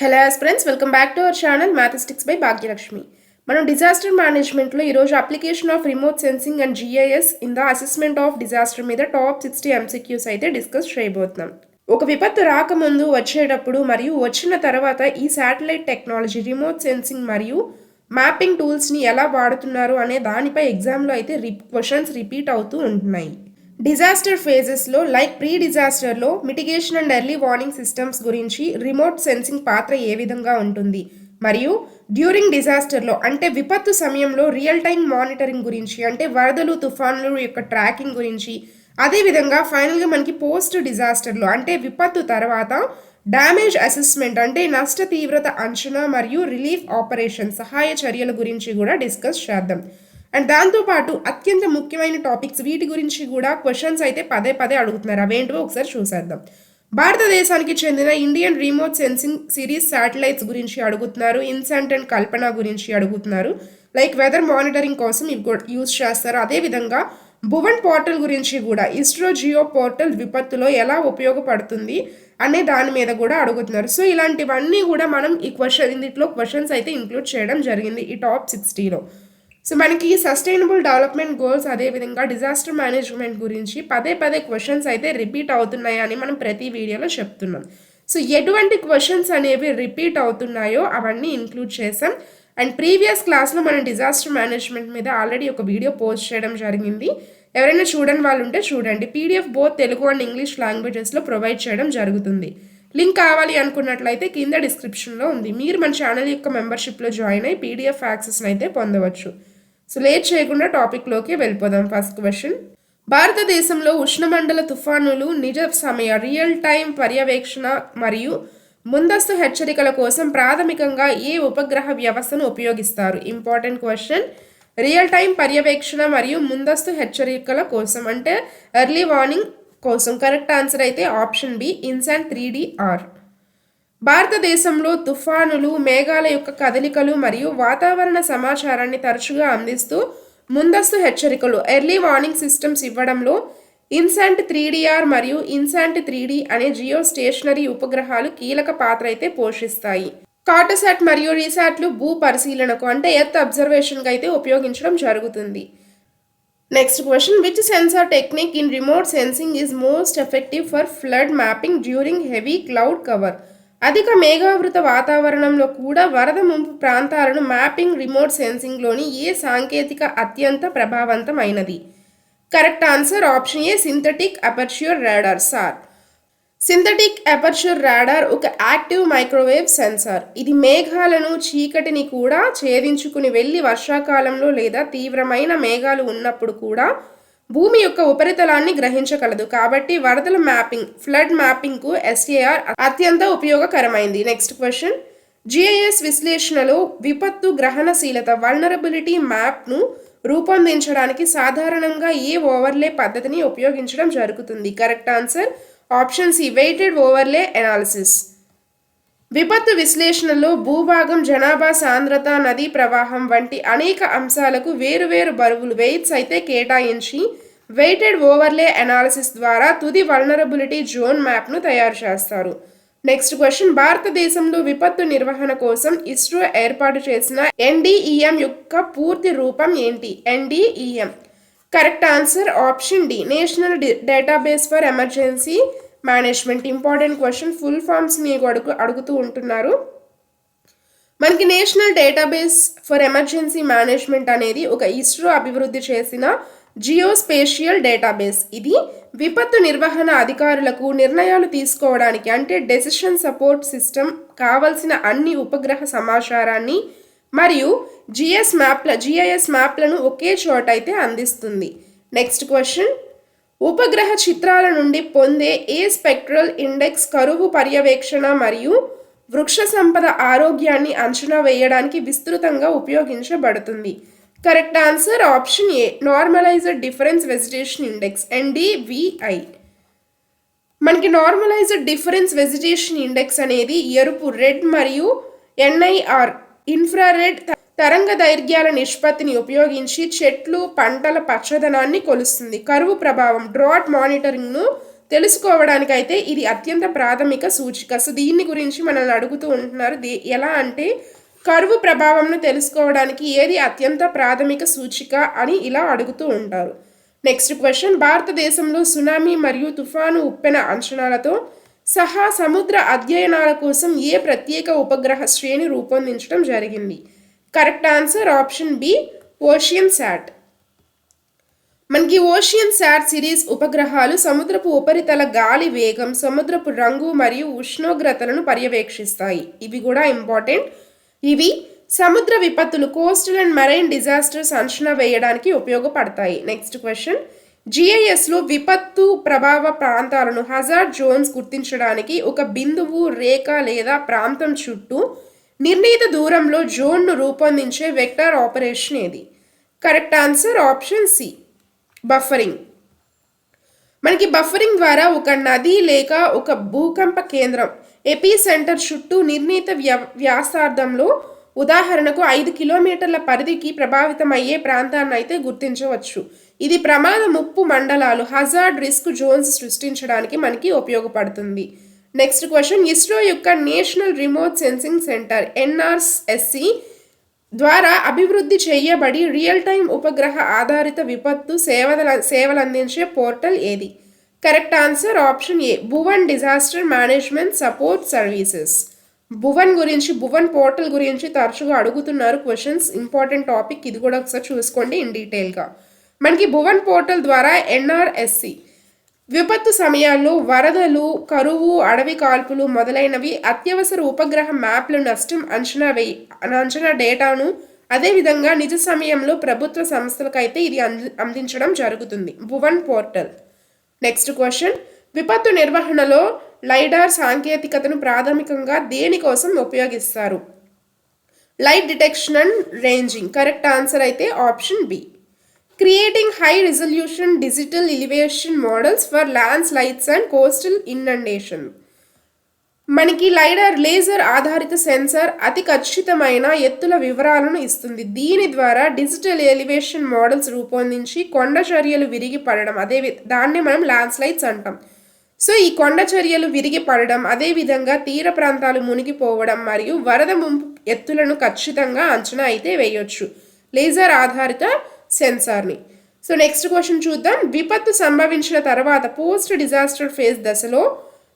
Hello friends, welcome back to our channel mathematics by Bhagyalakshmi. మనం disaster మేనేజ్మెంట్లో ఈరోజు application of remote sensing and GIS in the assessment of disaster మీద top 60 MCQs అయితే discuss చేయబోతున్నాం. ఒక విపత్తు రాకముందు, వచ్చేటప్పుడు మరియు వచ్చిన తర్వాత ఈ శాటిలైట్ టెక్నాలజీ, రిమోట్ సెన్సింగ్ మరియు మ్యాపింగ్ టూల్స్ని ఎలా వాడుతున్నారు అనే దానిపై ఎగ్జామ్లో అయితే క్వశ్చన్స్ రిపీట్ అవుతూ ఉంటున్నాయి. డిజాస్టర్ ఫేజెస్లో లైక్ ప్రీ డిజాస్టర్లో mitigation and early warning systems గురించి రిమోట్ సెన్సింగ్ పాత్ర ఏ విధంగా ఉంటుంది, మరియు డ్యూరింగ్ డిజాస్టర్లో అంటే విపత్తు సమయంలో రియల్ టైం మానిటరింగ్ గురించి అంటే వరదలు, తుఫాన్లు యొక్క ట్రాకింగ్ గురించి, అదేవిధంగా ఫైనల్గా మనకి పోస్ట్ డిజాస్టర్లో అంటే విపత్తు తర్వాత డ్యామేజ్ అసెస్మెంట్ అంటే నష్ట తీవ్రత అంచనా మరియు రిలీఫ్ ఆపరేషన్ సహాయ చర్యల గురించి కూడా డిస్కస్ చేద్దాం. అండ్ దాంతోపాటు అత్యంత ముఖ్యమైన టాపిక్స్ వీటి గురించి కూడా క్వశ్చన్స్ అయితే పదే పదే అడుగుతున్నారు. అవేంటో ఒకసారి చూసేద్దాం. భారతదేశానికి చెందిన Indian remote sensing series satellites గురించి అడుగుతున్నారు. ఇన్సెంట్ అండ్ కల్పన గురించి అడుగుతున్నారు. లైక్ వెదర్ మానిటరింగ్ కోసం ఇవి యూజ్ చేస్తారు. అదేవిధంగా భువన్ పోర్టల్ గురించి కూడా ఇస్రో జియో పోర్టల్ విపత్తులో ఎలా ఉపయోగపడుతుంది అనే దాని మీద కూడా అడుగుతున్నారు. సో ఇలాంటివన్నీ కూడా మనం ఇందులో క్వశ్చన్స్ అయితే ఇంక్లూడ్ చేయడం జరిగింది ఈ టాప్ 60లో. సో మనకి సస్టైనబుల్ డెవలప్మెంట్ గోల్స్, అదేవిధంగా డిజాస్టర్ మేనేజ్మెంట్ గురించి పదే పదే క్వశ్చన్స్ అయితే రిపీట్ అవుతున్నాయి అని మనం ప్రతి వీడియోలో చెప్తున్నాం. సో ఎటువంటి క్వశ్చన్స్ అనేవి రిపీట్ అవుతున్నాయో అవన్నీ ఇంక్లూడ్ చేసాం. అండ్ ప్రీవియస్ క్లాస్లో మనం డిజాస్టర్ మేనేజ్మెంట్ మీద ఆల్రెడీ ఒక వీడియో పోస్ట్ చేయడం జరిగింది. ఎవరైనా చూడని వాళ్ళు ఉంటే చూడండి. PDF both Telugu and English లాంగ్వేజెస్లో ప్రొవైడ్ చేయడం జరుగుతుంది. లింక్ కావాలి అనుకున్నట్లయితే కింద డిస్క్రిప్షన్లో ఉంది. మీరు మన ఛానల్ యొక్క మెంబర్షిప్లో జాయిన్ అయ్యి పీడిఎఫ్ యాక్సెస్ని అయితే పొందవచ్చు. సో లేట్ చేయకుండా టాపిక్లోకి వెళ్ళిపోదాం. ఫస్ట్ క్వశ్చన్, భారతదేశంలో ఉష్ణమండల తుఫానులు నిజ సమయ రియల్ టైం పర్యవేక్షణ మరియు ముందస్తు హెచ్చరికల కోసం ప్రాథమికంగా ఏ ఉపగ్రహ వ్యవస్థను ఉపయోగిస్తారు? Important question. రియల్ టైం పర్యవేక్షణ మరియు ముందస్తు హెచ్చరికల కోసం అంటే ఎర్లీ వార్నింగ్ కోసం కరెక్ట్ ఆన్సర్ అయితే ఆప్షన్ బి, ఇన్సాట్ 3DR. భారతదేశంలో తుఫానులు, మేఘాల యొక్క కదలికలు మరియు వాతావరణ సమాచారాన్ని తరచుగా అందిస్తూ ముందస్తు హెచ్చరికలు ఎర్లీ వార్నింగ్ సిస్టమ్స్ ఇవ్వడంలో ఇన్సాట్ 3DR మరియు ఇన్సాట్ 3D అనే జియో స్టేషనరీ ఉపగ్రహాలు కీలక పాత్ర అయితే పోషిస్తాయి. కార్టోసాట్ మరియు రీసాట్లు భూ పరిశీలనకు అంటే ఎర్త్ అబ్జర్వేషన్కి అయితే ఉపయోగించడం జరుగుతుంది. Next question, which sensor technique in remote sensing is most effective for flood mapping during heavy cloud cover? అధిక మేఘావృత వాతావరణంలో కూడా వరద ముంపు ప్రాంతాలను మ్యాపింగ్ రిమోట్ సెన్సింగ్లోని ఏ సాంకేతిక అత్యంత ప్రభావవంతమైనది? Correct answer option A, synthetic aperture radar. Synthetic aperture radar ఒక యాక్టివ్ మైక్రోవేవ్ సెన్సార్. ఇది మేఘాలను, చీకటిని కూడా ఛేదించుకుని వెళ్ళి వర్షాకాలంలో లేదా తీవ్రమైన మేఘాలు ఉన్నప్పుడు కూడా భూమి యొక్క ఉపరితలాన్ని గ్రహించగలదు. కాబట్టి వరదల మ్యాపింగ్, ఫ్లడ్ మ్యాపింగ్కు SAR అత్యంత ఉపయోగకరమైంది. నెక్స్ట్ క్వశ్చన్, GIS విశ్లేషణలో విపత్తు గ్రహణశీలత వల్నరబిలిటీ మ్యాప్ను రూపొందించడానికి సాధారణంగా ఏ ఓవర్లే పద్ధతిని ఉపయోగించడం జరుగుతుంది? Correct answer option C, weighted overlay analysis. విపత్తు విశ్లేషణలో భూభాగం, జనాభా సాంద్రత, నదీ ప్రవాహం వంటి అనేక అంశాలకు వేరువేరు బరువులు వెయిట్స్ అయితే కేటాయించి వెయిటెడ్ ఓవర్లే అనాలిసిస్ ద్వారా తుది వల్నరబిలిటీ జోన్ మ్యాప్ను తయారు చేస్తారు. నెక్స్ట్ క్వశ్చన్, భారతదేశంలో విపత్తు నిర్వహణ కోసం ఇస్రో ఏర్పాటు చేసిన NDEM యొక్క పూర్తి రూపం ఏంటి? NDEM correct answer option D, national database for emergency management. Important question, full ఫామ్స్ని అడుగుతూ ఉంటున్నారు. మనకి national database for emergency management అనేది ఒక ఇస్రో అభివృద్ధి చేసిన జియోస్పేషియల్ డేటాబేస్. ఇది విపత్తు నిర్వహణ అధికారులకు నిర్ణయాలు తీసుకోవడానికి అంటే డెసిషన్ సపోర్ట్ సిస్టమ్ కావలసిన అన్ని ఉపగ్రహ సమాచారాన్ని మరియు GIS మ్యాప్లను ఒకే చోట అయితే అందిస్తుంది. నెక్స్ట్ క్వశ్చన్, ఉపగ్రహ చిత్రాల నుండి పొందే ఏ స్పెక్ట్రల్ ఇండెక్స్ కరువు పర్యవేక్షణ మరియు వృక్ష సంపద ఆరోగ్యాన్ని అంచనా వేయడానికి విస్తృతంగా ఉపయోగించబడుతుంది? కరెక్ట్ ఆన్సర్ ఆప్షన్ ఏ, normalised difference vegetation index NDVI. మనకి నార్మలైజ్డ్ డిఫరెన్స్ వెజిటేషన్ ఇండెక్స్ అనేది ఎరుపు రెడ్ మరియు NIR ఇన్ఫ్రారెడ్ తరంగ దైర్ఘ్యాల నిష్పత్తిని ఉపయోగించి చెట్లు, పంటల పచ్చదనాన్ని కొలుస్తుంది. కరువు ప్రభావం డ్రాట్ మానిటరింగ్ను తెలుసుకోవడానికైతే ఇది అత్యంత ప్రాథమిక సూచిక. సో దీన్ని గురించి మనల్ని అడుగుతూ ఉంటున్నారు. ఎలా అంటే కరువు ప్రభావంను తెలుసుకోవడానికి ఏది అత్యంత ప్రాథమిక సూచిక అని ఇలా అడుగుతూ ఉంటారు. నెక్స్ట్ క్వశ్చన్, భారతదేశంలో సునామీ మరియు తుఫాను ఉప్పెన అంచనాలతో సహా సముద్ర అధ్యయనాల కోసం ఏ ప్రత్యేక ఉపగ్రహ శ్రేణి రూపొందించడం జరిగింది? Correct answer option B, Oceansat. మనకి ఓషియన్ శాట్ సిరీస్ ఉపగ్రహాలు సముద్రపు ఉపరితల గాలి వేగం, సముద్రపు రంగు మరియు ఉష్ణోగ్రతలను పర్యవేక్షిస్తాయి. ఇవి కూడా ఇంపార్టెంట్. ఇవి సముద్ర విపత్తులు, కోస్టల్ అండ్ మెరైన్ డిజాస్టర్స్ అంచనా వేయడానికి ఉపయోగపడతాయి. నెక్స్ట్ క్వశ్చన్, జిఐఎస్లో విపత్తు ప్రభావ ప్రాంతాలను హజార్డ్ జోన్స్ గుర్తించడానికి ఒక బిందువు, రేఖ లేదా ప్రాంతం చుట్టూ నిర్ణీత దూరంలో జోన్ను రూపొందించే వెక్టర్ ఆపరేషన్ ఏది? Correct answer option C, buffering. మనకి బఫరింగ్ ద్వారా ఒక నది లేక ఒక భూకంప కేంద్రం ఎపీ సెంటర్ చుట్టూ నిర్ణీత వ్యాసార్థంలో, ఉదాహరణకు 5 కిలోమీటర్ల పరిధికి ప్రభావితమయ్యే ప్రాంతాన్ని అయితే గుర్తించవచ్చు. ఇది ప్రమాద ముప్పు మండలాలు, హజార్డ్ రిస్క్ జోన్స్ సృష్టించడానికి మనకి ఉపయోగపడుతుంది. నెక్స్ట్ క్వశ్చన్, ఇస్రో యొక్క national remote sensing centre NRSC ద్వారా అభివృద్ధి చేయబడి రియల్ టైం ఉపగ్రహ ఆధారిత విపత్తు సేవలందించే పోర్టల్ ఏది? Correct answer option A, Bhuvan disaster management support services. Bhuvan గురించి, భువన్ పోర్టల్ గురించి తరచుగా అడుగుతున్నారు క్వశ్చన్స్. ఇంపార్టెంట్ టాపిక్, ఇది కూడా ఒకసారి చూసుకోండి ఇన్ డీటెయిల్గా. మనకి భువన్ పోర్టల్ ద్వారా ఎన్ఆర్ఎస్సి విపత్తు సమయాల్లో వరదలు, కరువు, అడవి కాల్పులు మొదలైనవి అత్యవసర ఉపగ్రహ మ్యాప్లు, నష్టం అంచనా డేటాను అదేవిధంగా నిజ సమయంలో ప్రభుత్వ సంస్థలకైతే ఇది అందించడం జరుగుతుంది, భువన్ పోర్టల్. నెక్స్ట్ క్వశ్చన్, విపత్తు నిర్వహణలో లైడార్ సాంకేతికతను ప్రాథమికంగా దేనికోసం ఉపయోగిస్తారు? Light detection and ranging. Correct answer అయితే option B, creating high resolution digital elevation models for landslides and coastal inundation. మనకి లైడార్ లేజర్ ఆధారిత సెన్సార్ అతి ఖచ్చితమైన ఎత్తుల వివరాలను ఇస్తుంది. దీని ద్వారా డిజిటల్ ఎలివేషన్ మోడల్స్ రూపొందించి కొండ చర్యలు విరిగి పడడం, దాన్ని మనం ల్యాండ్ స్లైడ్స్ అంటాం. సో ఈ కొండ చర్యలు విరిగి పడడం, అదేవిధంగా తీర ప్రాంతాలు మునిగిపోవడం మరియు వరద ముంపు ఎత్తులను ఖచ్చితంగా అంచనా అయితే వేయొచ్చు లేజర్ ఆధారిత సెన్సార్ని. సో నెక్స్ట్ క్వశ్చన్ చూద్దాం, విపత్తు సంభవించిన తర్వాత పోస్ట్ డిజాస్టర్ ఫేజ్ దశలో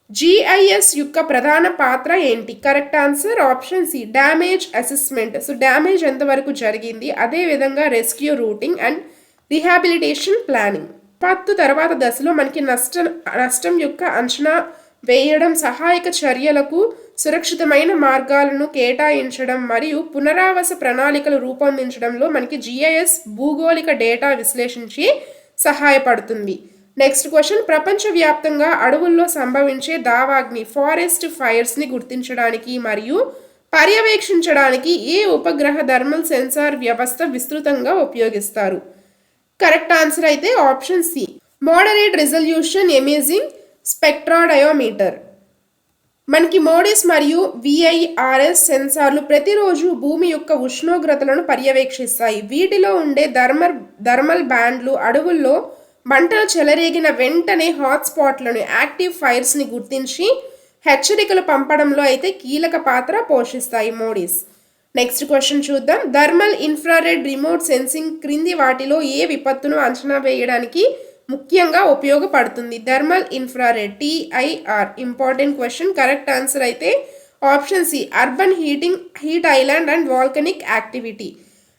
జిఐఎస్ యొక్క ప్రధాన పాత్ర ఏంటి? Correct answer option C, damage assessment. So damage ఎంతవరకు జరిగింది, అదేవిధంగా rescue routing and rehabilitation planning. విపత్తు తర్వాత దశలో మనకి నష్టం యొక్క అంచనా వేయడం, సహాయక చర్యలకు సురక్షితమైన మార్గాలను కేటాయించడం మరియు పునరావాస ప్రణాళికలు రూపొందించడంలో మనకి జిఐఎస్ భూగోళిక డేటా విశ్లేషించి సహాయపడుతుంది. నెక్స్ట్ క్వశ్చన్, ప్రపంచవ్యాప్తంగా అడవుల్లో సంభవించే దావాగ్ని, ఫారెస్ట్ ఫైర్స్ని గుర్తించడానికి మరియు పర్యవేక్షించడానికి ఏ ఉపగ్రహ థర్మల్ సెన్సార్ వ్యవస్థ విస్తృతంగా ఉపయోగిస్తారు? కరెక్ట్ ఆన్సర్ అయితే option C, moderate resolution imaging spectroradiometer. మనకి మోడిస్ మరియు విఐఆర్ఎస్ సెన్సార్లు ప్రతిరోజు భూమి యొక్క ఉష్ణోగ్రతలను పర్యవేక్షిస్తాయి. వీటిలో ఉండే థర్మల్ బ్యాండ్లు అడవుల్లో మంటలు చెలరేగిన వెంటనే హాట్స్పాట్లను, యాక్టివ్ ఫైర్స్ని గుర్తించి హెచ్చరికలు పంపడంలో అయితే కీలక పాత్ర పోషిస్తాయి మోడిస్. నెక్స్ట్ క్వశ్చన్ చూద్దాం, థర్మల్ ఇన్ఫ్రారెడ్ రిమోట్ సెన్సింగ్ క్రింది వాటిలో ఏ విపత్తును అంచనా వేయడానికి ముఖ్యంగా ఉపయోగపడుతుంది? Thermal infrared, TIR. Important question. Correct answer అయితే option C, urban heat island and volcanic activity.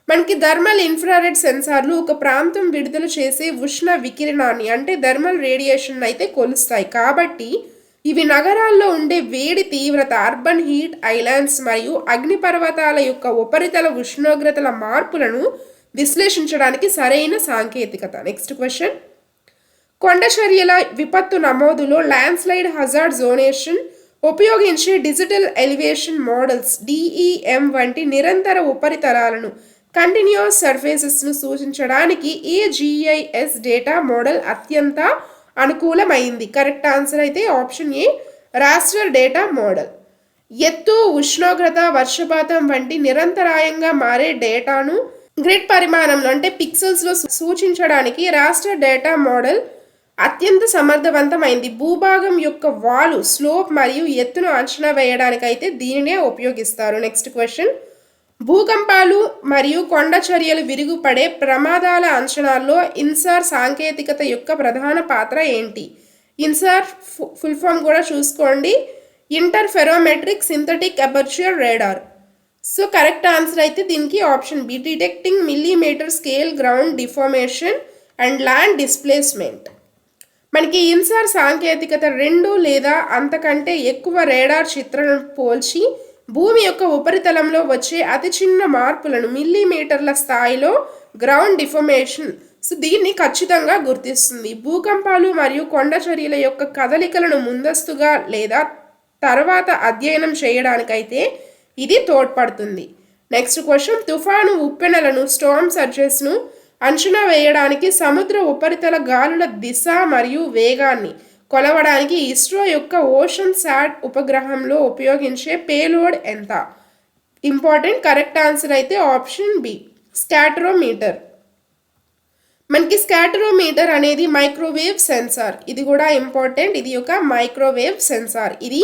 మనకి థర్మల్ ఇన్ఫ్రారెడ్ సెన్సార్లు ఒక ప్రాంతం విడుదల చేసే ఉష్ణ వికిరణాన్ని, అంటే థర్మల్ రేడియేషన్ అయితే కొలుస్తాయి. కాబట్టి ఇవి నగరాల్లో ఉండే వేడి తీవ్రత, అర్బన్ హీట్ ఐలాండ్స్ మరియు అగ్నిపర్వతాల యొక్క ఉపరితల ఉష్ణోగ్రతల మార్పులను విశ్లేషించడానికి సరైన సాంకేతికత. నెక్స్ట్ క్వశ్చన్, కొండ చర్యల విపత్తు నమోదులో ల్యాండ్ స్లైడ్ హజార్డ్ జోనేషన్ ఉపయోగించే డిజిటల్ ఎలివేషన్ మోడల్స్, DEM వంటి నిరంతర ఉపరితలాలను, కంటిన్యూస్ సర్ఫేసెస్ను సూచించడానికి ఏ GIS డేటా మోడల్ అత్యంత అనుకూలమైంది? కరెక్ట్ ఆన్సర్ అయితే ఆప్షన్ ఏ, రాస్టర్ డేటా మోడల్. ఎత్తు, ఉష్ణోగ్రత, వర్షపాతం వంటి నిరంతరాయంగా మారే డేటాను గ్రిడ్ పరిమాణంలో, అంటే పిక్సెల్స్లో సూచించడానికి రాస్టర్ డేటా మోడల్ అత్యంత సమర్థవంతమైంది. భూభాగం యొక్క వాలు, స్లోప్ మరియు ఎత్తును అంచనా వేయడానికైతే దీనినే ఉపయోగిస్తారు. Next question. భూకంపాలు మరియు కొండ చర్యలు విరుగుపడే ప్రమాదాల అంచనాల్లో ఇన్సార్ సాంకేతికత యొక్క ప్రధాన పాత్ర ఏంటి? ఇన్సార్ ఫుల్ ఫామ్ కూడా చూసుకోండి. Interferometric synthetic aperture radar. So correct answer అయితే దీనికి option B, detecting millimetre scale ground deformation and land displacement. మనకి ఇన్సార్ సాంకేతికత 2 లేదా అంతకంటే ఎక్కువ రేడార్ చిత్రాలను పోల్చి భూమి యొక్క ఉపరితలంలో వచ్చే అతి చిన్న మార్పులను మిల్లీమీటర్ల స్థాయిలో గ్రౌండ్ డిఫార్మేషన్, సో దీన్ని ఖచ్చితంగా గుర్తిస్తుంది. భూకంపాలు మరియు కొండ చర్యల యొక్క కదలికలను ముందస్తుగా లేదా తర్వాత అధ్యయనం చేయడానికైతే ఇది తోడ్పడుతుంది. Next question. తుఫాను ఉప్పెనలను, స్టార్మ్ సర్జెస్ను అంచనా వేయడానికి సముద్ర ఉపరితల గాలుల దిశ మరియు వేగాన్ని కొలవడానికి ఇస్రో యొక్క ఓషన్ శాట్ ఉపగ్రహంలో ఉపయోగించే పేలోడ్ ఎంత? ఇంపార్టెంట్. కరెక్ట్ ఆన్సర్ అయితే ఆప్షన్ బి, స్కాటరోమీటర్. మనకి స్కాటరోమీటర్ అనేది మైక్రోవేవ్ సెన్సార్. ఇది కూడా ఇంపార్టెంట్. ఇది ఒక మైక్రోవేవ్ సెన్సార్. ఇది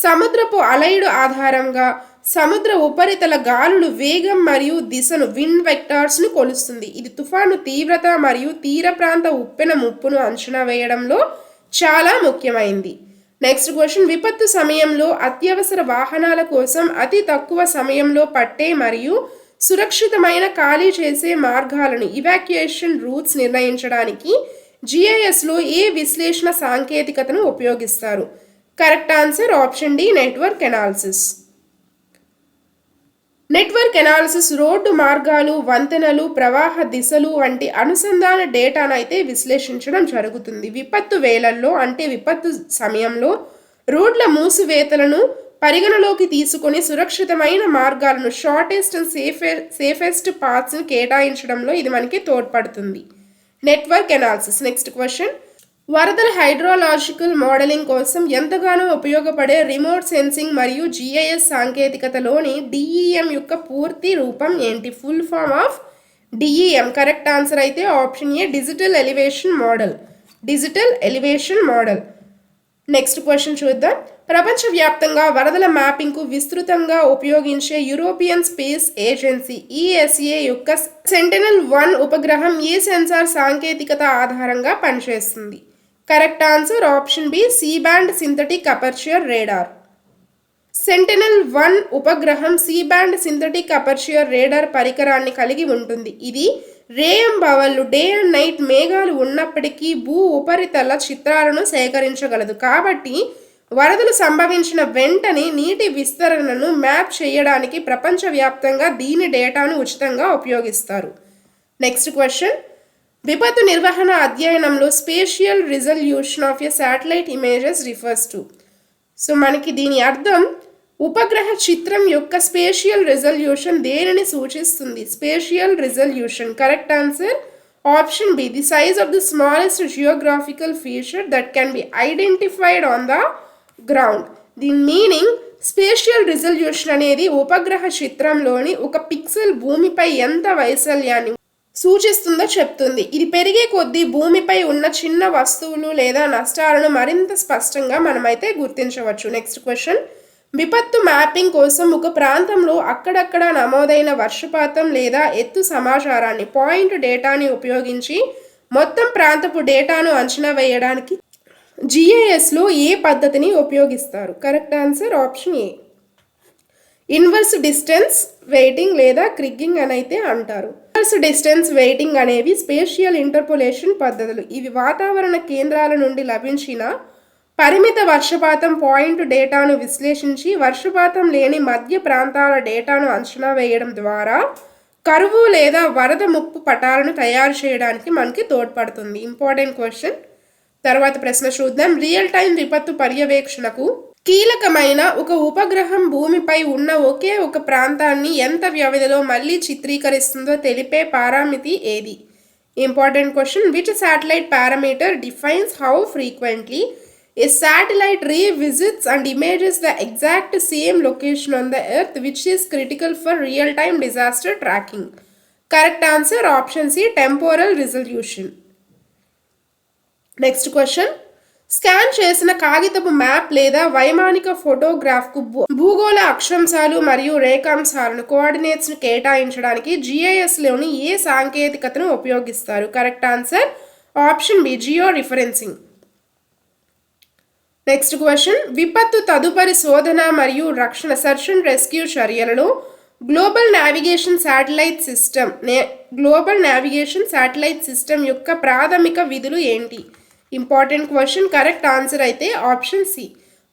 సముద్రపు అలైడు ఆధారంగా సముద్ర ఉపరితల గాలులు వేగం మరియు దిశను, విండ్ వెక్టార్స్ను కొలుస్తుంది. ఇది తుఫాను తీవ్రత మరియు తీర ప్రాంత ఉప్పెన ముప్పును అంచనా వేయడంలో చాలా ముఖ్యమైంది. Next question. విపత్తు సమయంలో అత్యవసర వాహనాల కోసం అతి తక్కువ సమయంలో పట్టే మరియు సురక్షితమైన ఖాళీ చేసే మార్గాలను, ఇవాక్యుయేషన్ రూట్స్ నిర్ణయించడానికి జిఐఎస్లో ఏ విశ్లేషణ సాంకేతికతను ఉపయోగిస్తారు? Correct answer option D, network analysis. Network analysis road మార్గాలు, వంతెనలు, ప్రవాహ దిశలు వంటి అనుసంధాన డేటాను అయితే విశ్లేషించడం జరుగుతుంది. విపత్తు వేళల్లో అంటే విపత్తు సమయంలో రోడ్ల మూసివేతలను పరిగణలోకి తీసుకొని సురక్షితమైన మార్గాలను, షార్టెస్ట్ అండ్ సేఫెస్ట్ పాత్స్ను కేటాయించడంలో ఇది మనకి తోడ్పడుతుంది. Network analysis. Next question. వరదల హైడ్రోలాజికల్ మోడలింగ్ కోసం ఎంతగానో ఉపయోగపడే రిమోట్ సెన్సింగ్ మరియు జిఐఎస్ సాంకేతికతలోని డిఈఎం యొక్క పూర్తి రూపం ఏంటి? Full form of DEM. Correct answer అయితే option A, digital elevation model. Digital elevation model. Next question చూద్దాం. ప్రపంచవ్యాప్తంగా వరదల మ్యాపింగ్కు విస్తృతంగా ఉపయోగించే యూరోపియన్ స్పేస్ ఏజెన్సీ ఈఎస్ఏ యొక్క సెంటినెల్-1 ఉపగ్రహం ఏ సెన్సార్ సాంకేతికత ఆధారంగా పనిచేస్తుంది? Correct answer option B, C band synthetic aperture radar. Sentinel one ఉపగ్రహం C band synthetic aperture radar పరికరాన్ని కలిగి ఉంటుంది. ఇది రేయంబవళ్ళు, డే అండ్ నైట్ మేఘాలు ఉన్నప్పటికీ భూ ఉపరితల చిత్రాలను సేకరించగలదు. కాబట్టి వరదలు సంభవించిన వెంటనే నీటి విస్తరణను మ్యాప్ చేయడానికి ప్రపంచవ్యాప్తంగా దీని డేటాను ఉచితంగా ఉపయోగిస్తారు. Next question. విపత్తు నిర్వహణ అధ్యయనంలో spatial resolution of a satellite images refers to. So మనకి దీని అర్థం ఉపగ్రహ చిత్రం యొక్క స్పేషియల్ రిజల్యూషన్ దేనిని సూచిస్తుంది? Spatial resolution. Correct answer option B, the size of the smallest geographical feature that can be identified on the ground. దీని meaning spatial resolution అనేది ఉపగ్రహ చిత్రంలోని ఒక పిక్సెల్ భూమిపై ఎంత వైశాల్యాన్ని సూచిస్తుందో చెప్తుంది. ఇది పెరిగే కొద్దీ భూమిపై ఉన్న చిన్న వస్తువులు లేదా నష్టాలను మరింత స్పష్టంగా మనమైతే గుర్తించవచ్చు. Next question. విపత్తు మ్యాపింగ్ కోసం ఒక ప్రాంతంలో అక్కడక్కడ నమోదైన వర్షపాతం లేదా ఎత్తు సమాచారాన్ని, పాయింట్ డేటాని ఉపయోగించి మొత్తం ప్రాంతపు డేటాను అంచనా వేయడానికి జిఐఎస్లో ఏ పద్ధతిని ఉపయోగిస్తారు? కరెక్ట్ ఆన్సర్ ఆప్షన్ ఏ, ఇన్వర్స్ డిస్టెన్స్ వెయిటింగ్ లేదా క్రిగ్గింగ్ అని అయితే అంటారు. ఇన్వర్స్ డిస్టెన్స్ వెయిటింగ్ అనేవి స్పేషియల్ ఇంటర్పోలేషన్ పద్ధతులు. ఇవి వాతావరణ కేంద్రాల నుండి లభించిన పరిమిత వర్షపాతం పాయింట్ డేటాను విశ్లేషించి వర్షపాతం లేని మధ్య ప్రాంతాల డేటాను అంచనా వేయడం ద్వారా కరువు లేదా వరద ముప్పు పటాలను తయారు చేయడానికి మనకి తోడ్పడుతుంది. Important question. తర్వాత ప్రశ్న చూద్దాం. రియల్ టైం విపత్తు పర్యవేక్షణకు కీలకమైన ఒక ఉపగ్రహం భూమిపై ఉన్న ఒకే ఒక ప్రాంతాన్ని ఎంత వ్యవధిలో మళ్ళీ చిత్రీకరిస్తుందో తెలిపే పారామితి ఏది? Important question. Which satellite parameter defines how frequently a satellite revisits and images the exact same location on the earth, which is critical for real-time disaster tracking? Correct answer option C, temporal resolution. Next question, scan చేసిన కాగితపు map లేదా వైమానిక ఫోటోగ్రాఫ్కు భూగోళ అక్షాంశాలు మరియు రేఖాంశాలను కోఆర్డినేట్స్ను కేటాయించడానికి జిఐఎస్లోని ఏ సాంకేతికతను ఉపయోగిస్తారు? Correct answer option B, georeferencing. Next question, విపత్తు తదుపరి శోధన మరియు రక్షణ సెర్చ్ అండ్ రెస్క్యూ చర్యలలో గ్లోబల్ నావిగేషన్ శాటిలైట్ సిస్టమ్ యొక్క ప్రాథమిక విధులు ఏంటి? Important question. కరెక్ట్ ఆన్సర్ అయితే option C,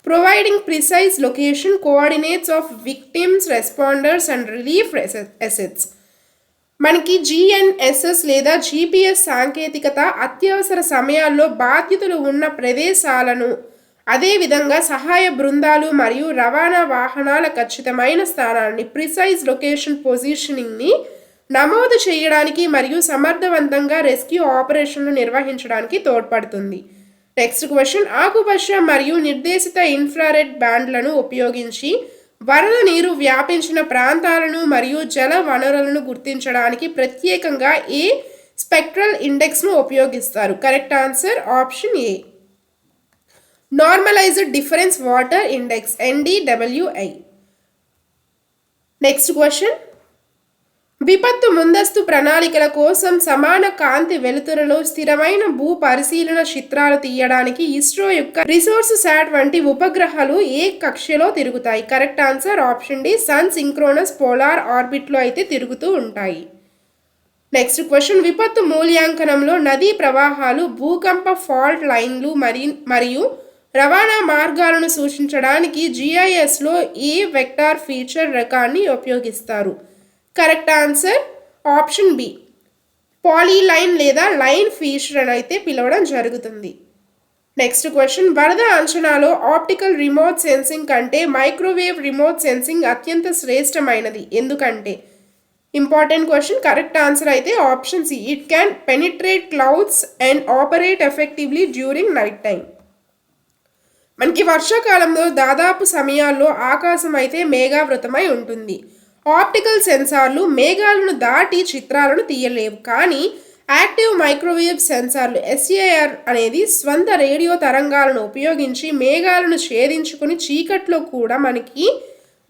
providing precise location coordinates of victims, responders and relief assets. మనకి జిఎన్ఎస్ఎస్ లేదా జిపిఎస్ సాంకేతికత అత్యవసర సమయాల్లో బాధ్యతలు ఉన్న ప్రదేశాలను, అదేవిధంగా సహాయ బృందాలు మరియు రవాణా వాహనాల ఖచ్చితమైన స్థానాన్ని, ప్రిసైజ్ లొకేషన్ పొజిషనింగ్ని నమోదు చేయడానికి మరియు సమర్థవంతంగా రెస్క్యూ ఆపరేషన్లు నిర్వహించడానికి తోడ్పడుతుంది. నెక్స్ట్ క్వశ్చన్, ఆకుపచ్చ మరియు నిర్దేశిత ఇన్ఫ్రారెడ్ బ్యాండ్లను ఉపయోగించి వరద నీరు వ్యాపించిన ప్రాంతాలను మరియు జల వనరులను గుర్తించడానికి ప్రత్యేకంగా ఏ స్పెక్ట్రల్ ఇండెక్స్ను ఉపయోగిస్తారు? కరెక్ట్ ఆన్సర్ ఆప్షన్ ఏ, normalised difference water index, NDWI. Next question, విపత్తు ముందస్తు ప్రణాళికల కోసం సమాన కాంతి వెలుతురులో స్థిరమైన భూ పరిశీలన చిత్రాలు తీయడానికి ఇస్రో యొక్క రిసోర్స్ శాట్ వంటి ఉపగ్రహాలు ఏ కక్షలో తిరుగుతాయి? Correct answer option D, sun synchronous polar ఆర్బిట్లో అయితే తిరుగుతూ ఉంటాయి. నెక్స్ట్ క్వశ్చన్, విపత్తు మూల్యాంకనంలో నదీ ప్రవాహాలు, భూకంప ఫాల్ట్ లైన్లు మరియు రవాణా మార్గాలను సూచించడానికి జిఐఎస్లో ఏ వెక్టార్ ఫీచర్ రకాన్ని ఉపయోగిస్తారు? Correct answer option B, polyline లేదా లైన్ ఫీచర్ అని అయితే పిలవడం జరుగుతుంది. నెక్స్ట్ క్వశ్చన్, వరద అంచనాలో ఆప్టికల్ రిమోట్ సెన్సింగ్ కంటే మైక్రోవేవ్ రిమోట్ సెన్సింగ్ అత్యంత శ్రేష్టమైనది ఎందుకంటే? Important question. కరెక్ట్ ఆన్సర్ అయితే option C, it can penetrate clouds and operate effectively during night time. మనకి వర్షాకాలంలో దాదాపు సమయాల్లో ఆకాశం అయితే మేఘావృతమై ఉంటుంది. ఆప్టికల్ సెన్సార్లు మేఘాలను దాటి చిత్రాలను తీయలేవు, కానీ యాక్టివ్ మైక్రోవేవ్ సెన్సార్లు SAR అనేది స్వంత రేడియో తరంగాలను ఉపయోగించి మేఘాలను ఛేదించుకుని చీకట్లో కూడా మనకి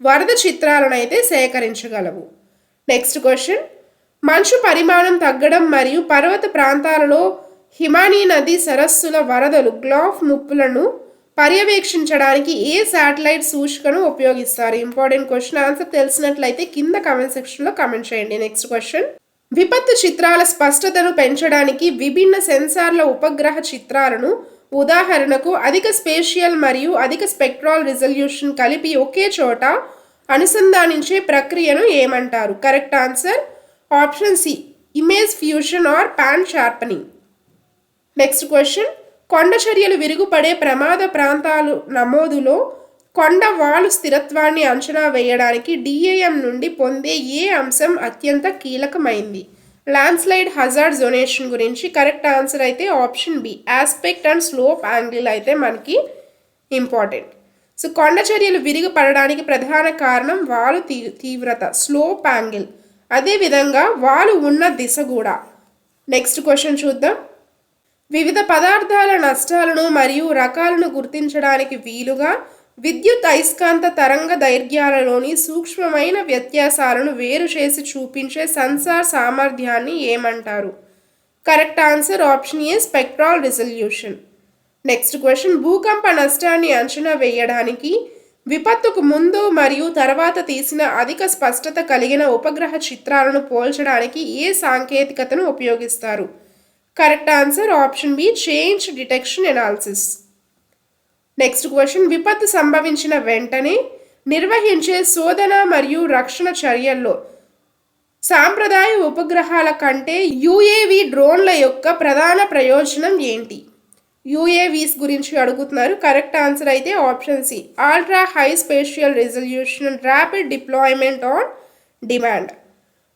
వరద చిత్రాలను అయితే సేకరించగలవు. నెక్స్ట్ క్వశ్చన్, మంచు పరిమాణం తగ్గడం మరియు పర్వత ప్రాంతాలలో హిమానీ నది సరస్సుల వరదలు గ్లాఫ్ ముప్పులను పర్యవేక్షించడానికి ఏ శాటిలైట్ సూచికను ఉపయోగిస్తారు? Important question. ఆన్సర్ తెలిసినట్లయితే కింద కామెంట్ సెక్షన్లో కామెంట్ చేయండి. నెక్స్ట్ క్వశ్చన్, విపత్తు చిత్రాల స్పష్టతను పెంచడానికి విభిన్న సెన్సార్ల ఉపగ్రహ చిత్రాలను, ఉదాహరణకు అధిక స్పేషియల్ మరియు అధిక స్పెక్ట్రల్ రిజల్యూషన్ కలిపి ఒకే చోట అనుసంధానించే ప్రక్రియను ఏమంటారు? Correct answer option C, image fusion or pan sharpening. Next question, కొండ చర్యలు విరుగుపడే ప్రమాద ప్రాంతాలు నమోదులో కొండ వాలు స్థిరత్వాన్ని అంచనా వేయడానికి DAM నుండి పొందే ఏ అంశం అత్యంత కీలకమైంది? ల్యాండ్స్లైడ్ హజార్డ్ జోనేషన్ గురించి. కరెక్ట్ ఆన్సర్ అయితే option B, aspect and slope angle అయితే మనకి ఇంపార్టెంట్. సో కొండ చర్యలు విరిగిపడడానికి ప్రధాన కారణం వాలు తీవ్రత, స్లోప్ యాంగిల్, అదేవిధంగా వాలు ఉన్న దిశ కూడా. నెక్స్ట్ క్వశ్చన్ చూద్దాం. వివిధ పదార్థాల నష్టాలను మరియు రకాలను గుర్తించడానికి వీలుగా విద్యుత్ అయస్కాంత తరంగ దైర్ఘ్యాలలోని సూక్ష్మమైన వ్యత్యాసాలను వేరు చేసి చూపించే సెన్సార్ సామర్థ్యాన్ని ఏమంటారు? కరెక్ట్ ఆన్సర్ ఆప్షన్ ఏ, స్పెక్ట్రల్ రిజల్యూషన్. నెక్స్ట్ క్వశ్చన్, భూకంప నష్టాన్ని అంచనా వేయడానికి విపత్తుకు ముందు మరియు తర్వాత తీసిన అధిక స్పష్టత కలిగిన ఉపగ్రహ చిత్రాలను పోల్చడానికి ఏ సాంకేతికతను ఉపయోగిస్తారు? Correct answer option B, change detection analysis. Next question, విపత్తు సంభవించిన వెంటనే నిర్వహించే శోధన మరియు రక్షణ చర్యల్లో సాంప్రదాయ ఉపగ్రహాల కంటే UAV డ్రోన్ల యొక్క ప్రధాన ప్రయోజనం ఏంటి? UAVs గురించి అడుగుతున్నారు. కరెక్ట్ ఆన్సర్ అయితే option C, ultra high spatial resolution, rapid deployment on demand.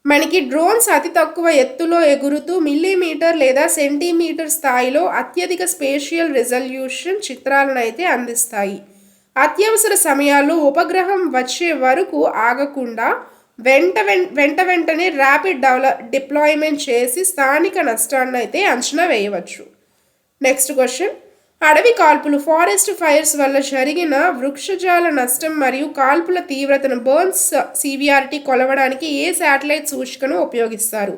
మనకి డ్రోన్స్ అతి తక్కువ ఎత్తులో ఎగురుతూ మిల్లీమీటర్ లేదా సెంటీమీటర్ స్థాయిలో అత్యధిక స్పేషియల్ రిజల్యూషన్ చిత్రాలను అయితే అందిస్తాయి. అత్యవసర సమయాల్లో ఉపగ్రహం వచ్చే వరకు ఆగకుండా వెంటనే ర్యాపిడ్ డిప్లాయ్మెంట్ చేసి స్థానిక నష్టాన్ని అయితే అంచనా వేయవచ్చు. నెక్స్ట్ క్వశ్చన్, అడవి కాల్పులు ఫారెస్ట్ ఫైర్స్ వల్ల జరిగిన వృక్షజాల నష్టం మరియు కాల్పుల తీవ్రతను బర్న్స్ సివియారిటీ కొలవడానికి ఏ శాటిలైట్ సూచికను ఉపయోగిస్తారు?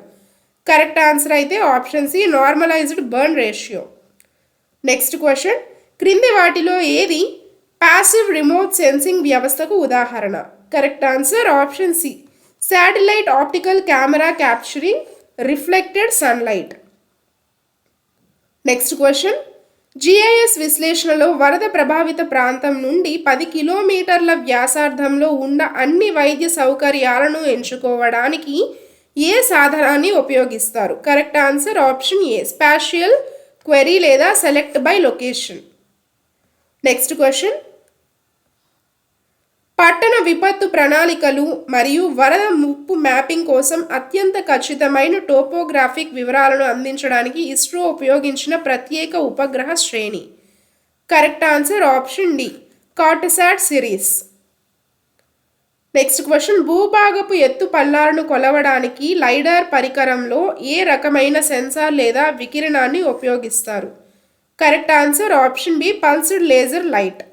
కరెక్ట్ ఆన్సర్ అయితే option C, normalised burn ratio. Next question, క్రింది వాటిలో ఏది ప్యాసివ్ రిమోట్ సెన్సింగ్ వ్యవస్థకు ఉదాహరణ? Correct answer option C, satellite optical camera capturing reflected sunlight. Next question, GIS విశ్లేషణలో వరద ప్రభావిత ప్రాంతం నుండి 10 కిలోమీటర్ల వ్యాసార్థంలో ఉన్న అన్ని వైద్య సౌకర్యాలను ఎంచుకోవడానికి ఏ సాధనాన్ని ఉపయోగిస్తారు? Correct answer option A, spatial query లేదా select by location. Next question, పట్టణ విపత్తు ప్రణాళికలు మరియు వరద ముప్పు మ్యాపింగ్ కోసం అత్యంత ఖచ్చితమైన టోపోగ్రాఫిక్ వివరాలను అందించడానికి ఇస్రో ఉపయోగించిన ప్రత్యేక ఉపగ్రహ శ్రేణి? Correct answer option D, Cartosat series. Next question, భూభాగపు ఎత్తు పల్లాలను కొలవడానికి లైడార్ పరికరంలో ఏ రకమైన సెన్సార్ లేదా వికిరణాన్ని ఉపయోగిస్తారు? Correct answer option B, pulsed laser light.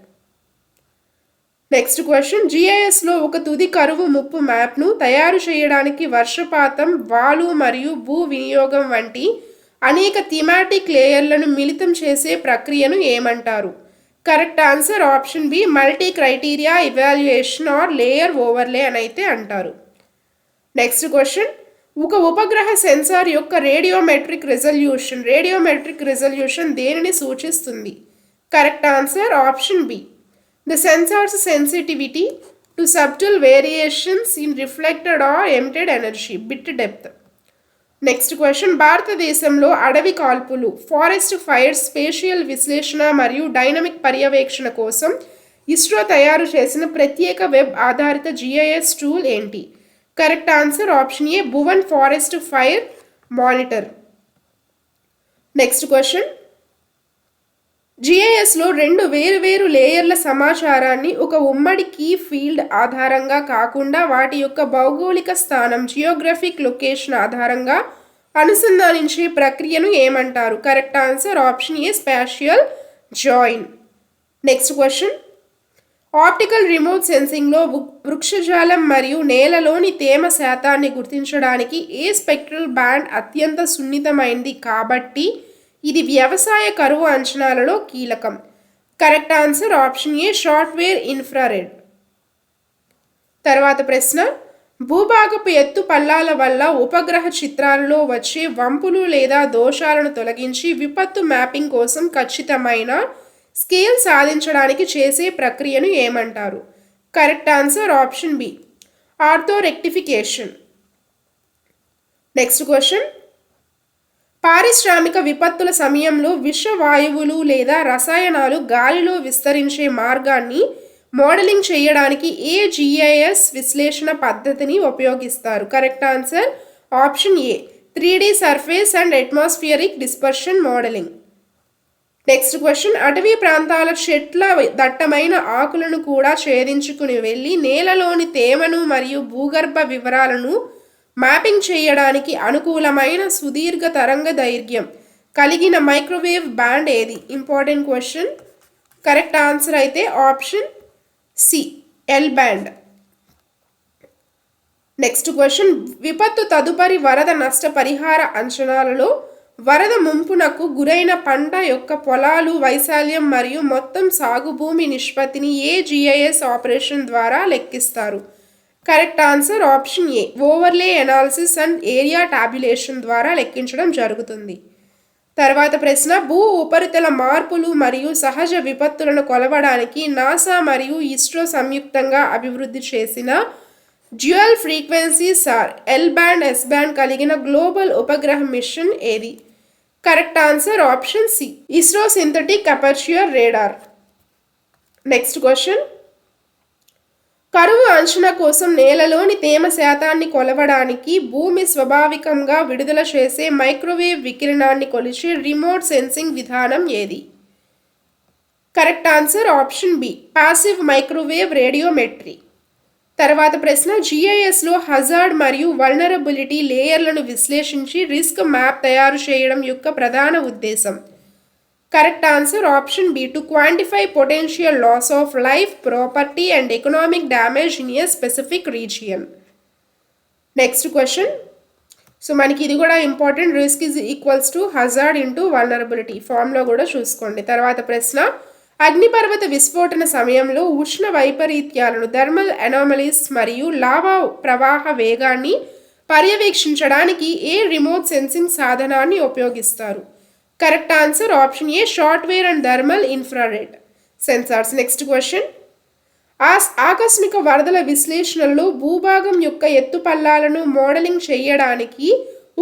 Next question, జిఐఎస్లో ఒక తుది కరువు ముప్పు మ్యాప్ను తయారు చేయడానికి వర్షపాతం, వాలు మరియు భూ వినియోగం వంటి అనేక థీమాటిక్ లేయర్లను మిళితం చేసే ప్రక్రియను ఏమంటారు? Correct answer option B, multi criteria evaluation or layer overlay అని అయితే అంటారు. నెక్స్ట్ క్వశ్చన్, ఒక ఉపగ్రహ సెన్సార్ యొక్క రేడియోమెట్రిక్ రిజల్యూషన్ దేనిని సూచిస్తుంది? Correct answer option B, the sensor's sensitivity to subtle variations in reflected or emitted energy bit depth. Next question, భారతదేశంలో అడవి కాల్పులు ఫారెస్ట్ ఫైర్స్ స్పేషియల్ విశ్లేషణ మరియు డైనమిక్ పర్యవేక్షణ కోసం ఇస్రో తయారు చేసిన ప్రత్యేక వెబ్ ఆధారిత జిఐఎస్ టూల్ ఏంటి? Correct answer option A, Bhuvan forest fire monitor. Next question, జిఐఎస్లో 2 వేరువేరు లేయర్ల సమాచారాన్ని ఒక ఉమ్మడి కీ ఫీల్డ్ ఆధారంగా కాకుండా వాటి యొక్క భౌగోళిక స్థానం జియోగ్రఫిక్ లొకేషన్ ఆధారంగా అనుసంధానించే ప్రక్రియను ఏమంటారు? Correct answer option A, spatial join. Next question, optical remote సెన్సింగ్లో వృక్షజాలం మరియు నేలలోని తేమ శాతాన్ని గుర్తించడానికి ఏ స్పెక్ట్రల్ బ్యాండ్ అత్యంత సున్నితమైంది కాబట్టి ఇది వ్యవసాయ కరువు అంచనాలలో కీలకం? Correct answer option A, short wave infrared. తర్వాత ప్రశ్న, భూభాగపు ఎత్తు పల్లాల వల్ల ఉపగ్రహ చిత్రాలలో వచ్చే వంపులు లేదా దోషాలను తొలగించి విపత్తు మ్యాపింగ్ కోసం ఖచ్చితమైన స్కేల్ సాధించడానికి చేసే ప్రక్రియను ఏమంటారు? Correct answer option B, orthorectification. Next question, పారిశ్రామిక విపత్తుల సమయంలో విషవాయువులు లేదా రసాయనాలు గాలిలో విస్తరించే మార్గాన్ని మోడలింగ్ చేయడానికి ఏ జిఐఎస్ విశ్లేషణ పద్ధతిని ఉపయోగిస్తారు? Correct answer option A, 3D surface and atmospheric dispersion modelling. Next question, అటవీ ప్రాంతాల చెట్ల దట్టమైన ఆకులను కూడా ఛేదించుకుని వెళ్ళి నేలలోని తేమను మరియు భూగర్భ వివరాలను మ్యాపింగ్ చేయడానికి అనుకూలమైన సుదీర్ఘ తరంగ దైర్ఘ్యం కలిగిన మైక్రోవేవ్ బ్యాండ్ ఏది? Important question. కరెక్ట్ ఆన్సర్ అయితే option C, L band. Next question, విపత్తు తదుపరి వరద నష్ట పరిహార అంచనాలలో వరద ముంపునకు గురైన పంట యొక్క పొలాలు వైశాల్యం మరియు మొత్తం సాగు భూమి నిష్పత్తిని ఏ జిఐఎస్ ఆపరేషన్ ద్వారా లెక్కిస్తారు? Correct answer option A, overlay analysis and area tabulation ద్వారా లెక్కించడం జరుగుతుంది. తర్వాత ప్రశ్న, భూ ఉపరితల మార్పులు మరియు సహజ విపత్తులను కొలవడానికి నాసా మరియు ఇస్రో సంయుక్తంగా అభివృద్ధి చేసిన dual frequency SAR L band S band కలిగిన గ్లోబల్ ఉపగ్రహ మిషన్ ఏది? Correct answer option C, ISRO synthetic aperture radar. Next question, కరువు అంచనా కోసం నేలలోని తేమ శాతాన్ని కొలవడానికి భూమి స్వాభావికంగా విడుదల చేసే మైక్రోవేవ్ వికిరణాన్ని కొలిచే రిమోట్ సెన్సింగ్ విధానం ఏది? Correct answer option B, passive microwave radiometry. తర్వాత ప్రశ్న, జిఐఎస్లో హజార్డ్ మరియు వల్నరబిలిటీ లేయర్లను విశ్లేషించి రిస్క్ మ్యాప్ తయారు చేయడం యొక్క ప్రధాన ఉద్దేశం? Correct answer option B, to quantify potential loss of life, property and economic damage in a specific region. Next question. So మనకి ఇది కూడా important, risk is equals to hazard into vulnerability, ఫామ్లో కూడా చూసుకోండి. తర్వాత ప్రశ్న, అగ్నిపర్వత విస్ఫోటన సమయంలో ఉష్ణ వైపరీత్యాలను, థర్మల్ అనామలీస్ మరియు లావా ప్రవాహ వేగాన్ని పర్యవేక్షించడానికి ఏ రిమోట్ సెన్సింగ్ సాధనాన్ని ఉపయోగిస్తారు? Correct answer option A, short wave and thermal infrared sensors. Next question, ఆకస్మిక వరదల విశ్లేషణలో భూభాగం యొక్క ఎత్తుపల్లాలను మోడలింగ్ చేయడానికి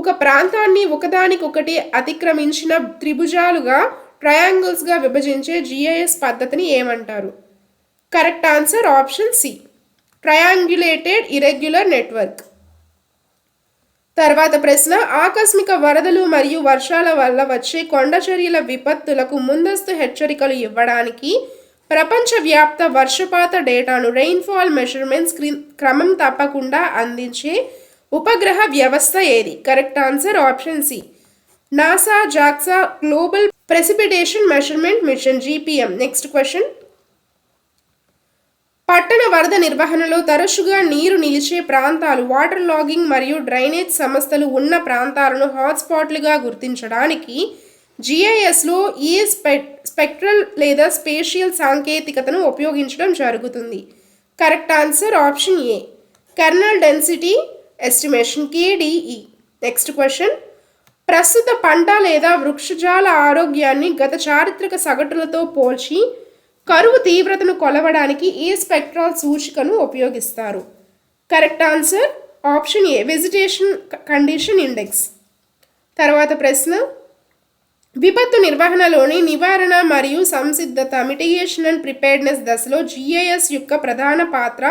ఒక ప్రాంతాన్ని ఒకదానికొకటి అతిక్రమించిన త్రిభుజాలుగా, ట్రయాంగిల్స్గా విభజించే జిఐఎస్ పద్ధతిని ఏమంటారు? Correct answer option C, triangulated irregular network. తర్వాత ప్రశ్న, ఆకస్మిక వరదలు మరియు వర్షాల వల్ల వచ్చే కొండచర్యల విపత్తులకు ముందస్తు హెచ్చరికలు ఇవ్వడానికి ప్రపంచవ్యాప్త వర్షపాత డేటాను, రెయిన్ఫాల్ మెజర్మెంట్స్ క్రమం తప్పకుండా అందించే ఉపగ్రహ వ్యవస్థ ఏది? Correct answer option C, NASA JAXA global precipitation measurement mission GPM. Next question, పట్టణ వరద నిర్వహణలో తరచుగా నీరు నిలిచే ప్రాంతాలు, వాటర్ లాగింగ్ మరియు డ్రైనేజ్ సమస్యలు ఉన్న ప్రాంతాలను హాట్స్పాట్లుగా గుర్తించడానికి GISలో ఈ స్పెక్ట్రల్ లేదా స్పేషియల్ సాంకేతికతను ఉపయోగించడం జరుగుతుంది. కరెక్ట్ ఆన్సర్ ఆప్షన్ ఏ, kernel density estimation KDE. Next question, ప్రస్తుత పంట లేదా వృక్షజాల ఆరోగ్యాన్ని గత చారిత్రక సగటులతో పోల్చి కరువు తీవ్రతను కొలవడానికి ఏ స్పెక్ట్రల్ సూచికను ఉపయోగిస్తారు? కరెక్ట్ ఆన్సర్ ఆప్షన్ ఏ, వెజిటేషన్ కండిషన్ ఇండెక్స్. తర్వాత ప్రశ్న, విపత్తు నిర్వహణలోని నివారణ మరియు సంసిద్ధత, మిటిగేషన్ అండ్ ప్రిపేర్డ్నెస్ దశలో GIS యొక్క ప్రధాన పాత్ర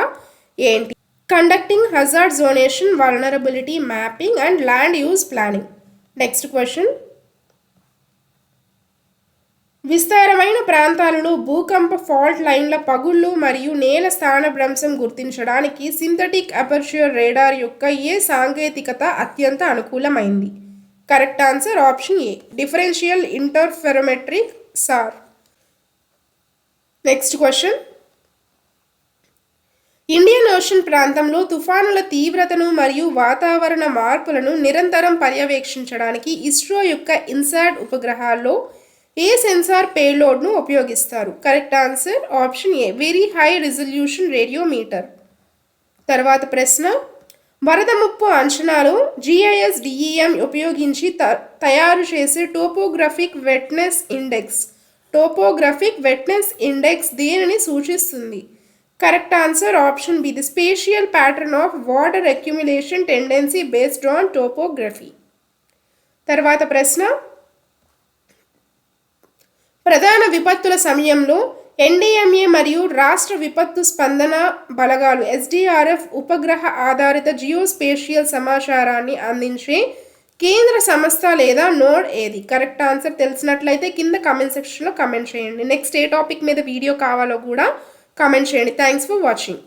ఏంటి? Conducting hazard జోనేషన్, vulnerability mapping and land use planning. Next question, విస్తారమైన ప్రాంతాలలో భూకంప ఫాల్ట్ లైన్ల పగుళ్ళు మరియు నేల స్థానభ్రంశం గుర్తించడానికి సింథటిక్ అపర్చర్ రేడార్ యొక్క ఏ సాంకేతికత అత్యంత అనుకూలమైంది? Correct answer option A, differential interferometric SAR. Next question, Indian Ocean ప్రాంతంలో తుఫానుల తీవ్రతను మరియు వాతావరణ మార్పులను నిరంతరం పర్యవేక్షించడానికి ఇస్రో యొక్క ఇన్సాట్ ఉపగ్రహాల్లో ఏ సెన్సార్ పేలోడ్ను ఉపయోగిస్తారు? కరెక్ట్ ఆన్సర్ ఆప్షన్ ఏ, వెరీ హై రిజల్యూషన్ రేడియోమీటర్. తర్వాత ప్రశ్న, వరద ముప్పు అంచనాలో GIS DEM ఉపయోగించి తయారు చేసే టోపోగ్రఫిక్ వెట్నెస్ ఇండెక్స్ దేనిని సూచిస్తుంది? Correct answer option B, the spatial pattern of water accumulation tendency based on topography. తర్వాత ప్రశ్న, ప్రధాన విపత్తుల సమయంలో NDMA మరియు రాష్ట్ర విపత్తు స్పందన బలగాలు SDRF ఉపగ్రహ ఆధారిత జియోస్పేషియల్ సమాచారాన్ని అందించే కేంద్ర సంస్థ లేదా నోడ్ ఏది? కరెక్ట్ ఆన్సర్ తెలిసినట్లయితే కింద కామెంట్ సెక్షన్లో కామెంట్ చేయండి. నెక్స్ట్ ఏ టాపిక్ మీద వీడియో కావాలో కూడా కామెంట్ చేయండి. Thanks for watching.